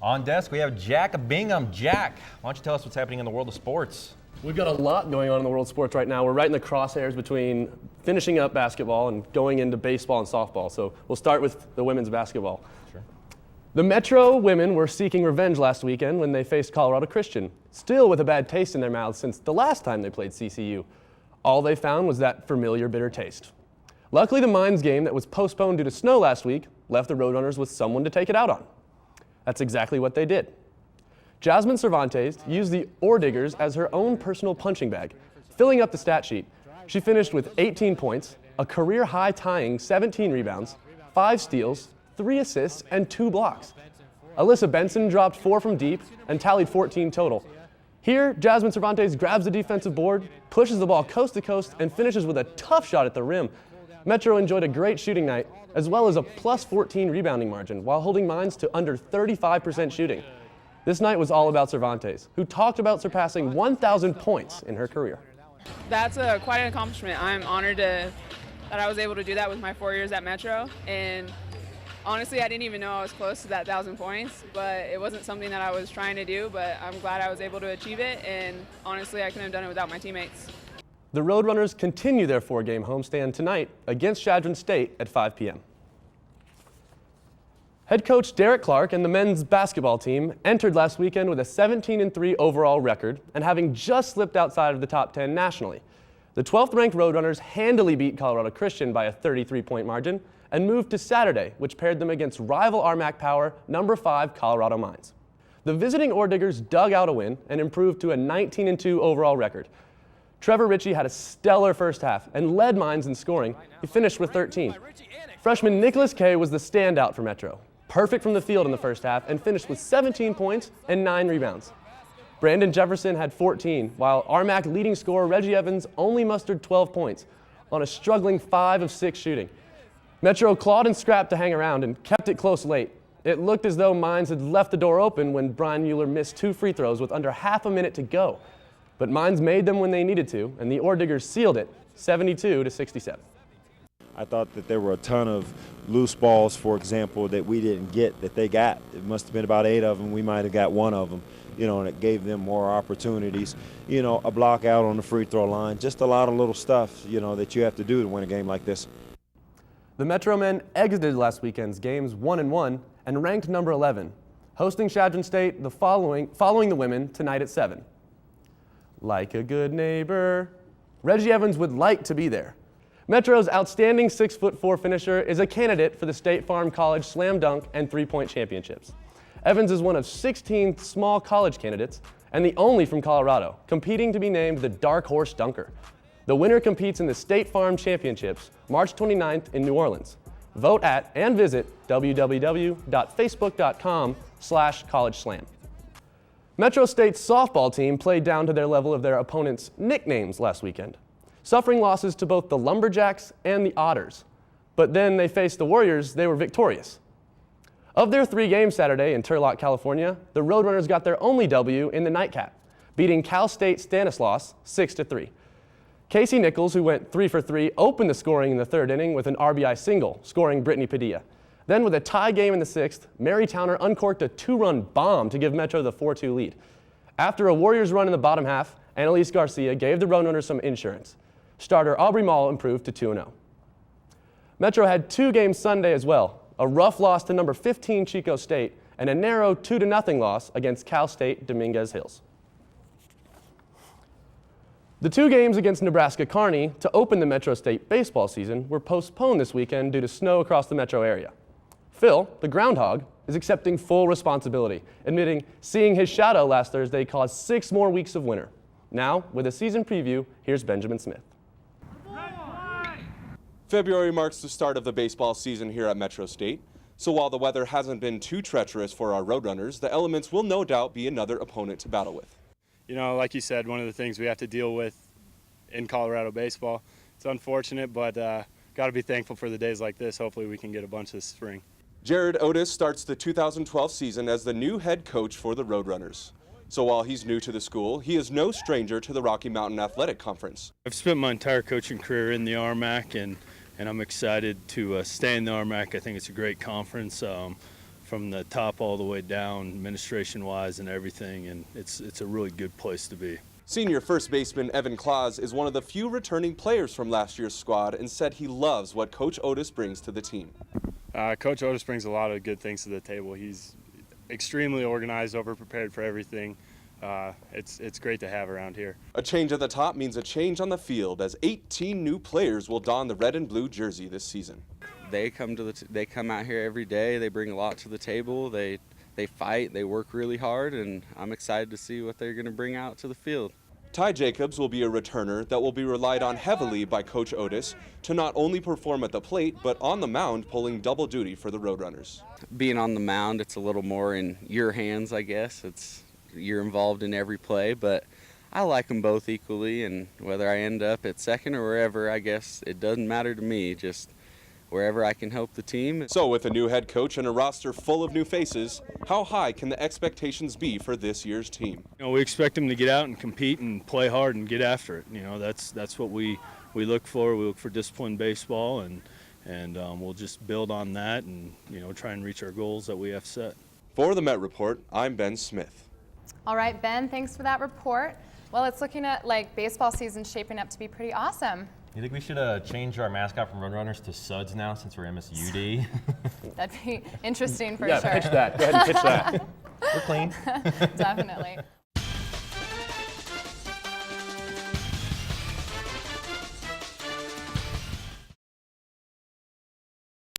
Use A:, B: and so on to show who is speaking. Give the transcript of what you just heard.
A: On desk, we have Jack Bingham. Jack, why don't you tell us what's happening in the world of sports?
B: We've got a lot going on in the world of sports right now. We're right in the crosshairs between finishing up basketball and going into baseball and softball. So we'll start with the women's basketball.
A: Sure.
B: The Metro women were seeking revenge last weekend when they faced Colorado Christian, still with a bad taste in their mouths since the last time they played CCU. All they found was that familiar bitter taste. Luckily, the Mines game that was postponed due to snow last week left the Roadrunners with someone to take it out on. That's exactly what they did. Jasmine Cervantes used the Ore Diggers as her own personal punching bag, filling up the stat sheet. She finished with 18 points, a career-high tying 17 rebounds, 5 steals, 3 assists, and 2 blocks. Alyssa Benson dropped 4 from deep and tallied 14 total. Here, Jasmine Cervantes grabs the defensive board, pushes the ball coast to coast, and finishes with a tough shot at the rim. Metro enjoyed a great shooting night, as well as a plus 14 rebounding margin, while holding Mines to under 35% shooting. This night was all about Cervantes, who talked about surpassing 1,000 points in her career.
C: That's quite an accomplishment. I'm honored that I was able to do that with my 4 years at Metro. And honestly, I didn't even know I was close to that 1,000 points, but it wasn't something that I was trying to do, but I'm glad I was able to achieve it. And honestly, I couldn't have done it without my teammates.
B: The Roadrunners continue their 4-game homestand tonight against Chadron State at 5 p.m. Head coach Derek Clark and the men's basketball team entered last weekend with a 17-3 overall record and having just slipped outside of the top 10 nationally. The 12th-ranked Roadrunners handily beat Colorado Christian by a 33-point margin and moved to Saturday, which paired them against rival RMAC power number 5 Colorado Mines. The visiting Ore Diggers dug out a win and improved to a 19-2 overall record. Trevor Ritchie had a stellar first half and led Mines in scoring. He finished with 13. Freshman Nicholas Kay was the standout for Metro. Perfect from the field in the first half and finished with 17 points and 9 rebounds. Brandon Jefferson had 14, while RMAC leading scorer Reggie Evans only mustered 12 points on a struggling 5 of 6 shooting. Metro clawed and scrapped to hang around and kept it close late. It looked as though Mines had left the door open when Brian Mueller missed 2 free throws with under half a minute to go. But Mines made them when they needed to, and the Ore Diggers sealed it, 72-67.
D: I thought that there were a ton of loose balls, for example, that we didn't get, that they got. It must have been about 8 of them. We might have got 1 of them, and it gave them more opportunities. A block out on the free throw line, just a lot of little stuff, that you have to do to win a game like this.
B: The Metro men exited last weekend's games 1-1 and ranked number 11, hosting Chadron State following the women tonight at 7. Like a good neighbor, Reggie Evans would like to be there. Metro's outstanding 6'4" finisher is a candidate for the State Farm College Slam Dunk and 3-point championships. Evans is one of 16 small college candidates and the only from Colorado, competing to be named the Dark Horse Dunker. The winner competes in the State Farm Championships, March 29th in New Orleans. Vote at and visit www.facebook.com/collegeslam. Metro State's softball team played down to their level of their opponents' nicknames last weekend, suffering losses to both the Lumberjacks and the Otters. But then they faced the Warriors, they were victorious. Of their 3 games Saturday in Turlock, California, the Roadrunners got their only W in the nightcap, beating Cal State Stanislaus 6-3. Casey Nichols, who went 3 for 3, opened the scoring in the 3rd inning with an RBI single, scoring Brittany Padilla. Then with a tie game in the 6th, Mary Towner uncorked a 2-run bomb to give Metro the 4-2 lead. After a Warriors run in the bottom half, Annalise Garcia gave the Roadrunners some insurance. Starter Aubrey Mall improved to 2-0. Metro had 2 games Sunday as well, a rough loss to number 15 Chico State and a narrow 2-0 loss against Cal State Dominguez Hills. The 2 games against Nebraska Kearney to open the Metro State baseball season were postponed this weekend due to snow across the metro area. Phil, the groundhog, is accepting full responsibility, admitting seeing his shadow last Thursday caused 6 more weeks of winter. Now, with a season preview, here's Benjamin Smith.
E: February marks the start of the baseball season here at Metro State. So while the weather hasn't been too treacherous for our Roadrunners, the elements will no doubt be another opponent to battle with.
F: Like you said, one of the things we have to deal with in Colorado baseball. It's unfortunate, but got to be thankful for the days like this. Hopefully we can get a bunch this spring.
E: Jared Otis starts the 2012 season as the new head coach for the Roadrunners. So while he's new to the school, he is no stranger to the Rocky Mountain Athletic Conference.
F: I've spent my entire coaching career in the RMAC, and I'm excited to stay in the RMAC. I think it's a great conference. from the top all the way down, administration-wise and everything, and it's a really good place to be.
E: Senior first baseman Evan Claus is one of the few returning players from last year's squad and said he loves what Coach Otis brings to the team.
F: Coach Otis brings a lot of good things to the table. He's extremely organized, over-prepared for everything. It's great to have around here.
E: A change at the top means a change on the field as 18 new players will don the red and blue jersey this season.
G: They come out here every day. They bring a lot to the table. They fight. They work really hard, and I'm excited to see what they're going to bring out to the field.
E: Ty Jacobs will be a returner that will be relied on heavily by Coach Otis to not only perform at the plate, but on the mound, pulling double duty for the Roadrunners.
G: Being on the mound, it's a little more in your hands, I guess. You're involved in every play, but I like them both equally, and whether I end up at second or wherever, I guess it doesn't matter to me, just wherever I can help the team.
E: So with a new head coach and a roster full of new faces, how high can the expectations be for this year's team?
F: We expect them to get out and compete and play hard and get after it. That's what we look for. We look for disciplined baseball, and we'll just build on that and try and reach our goals that we have set.
E: For the Met Report, I'm Ben Smith.
H: All right, Ben, thanks for that report. Well, it's looking at like baseball season shaping up to be pretty awesome.
A: You think we should change our mascot from Roadrunners to Suds now since we're MSUD?
H: That'd be interesting for
B: Yeah,
H: sure.
B: pitch that. Go ahead and pitch that.
A: We're clean.
H: Definitely.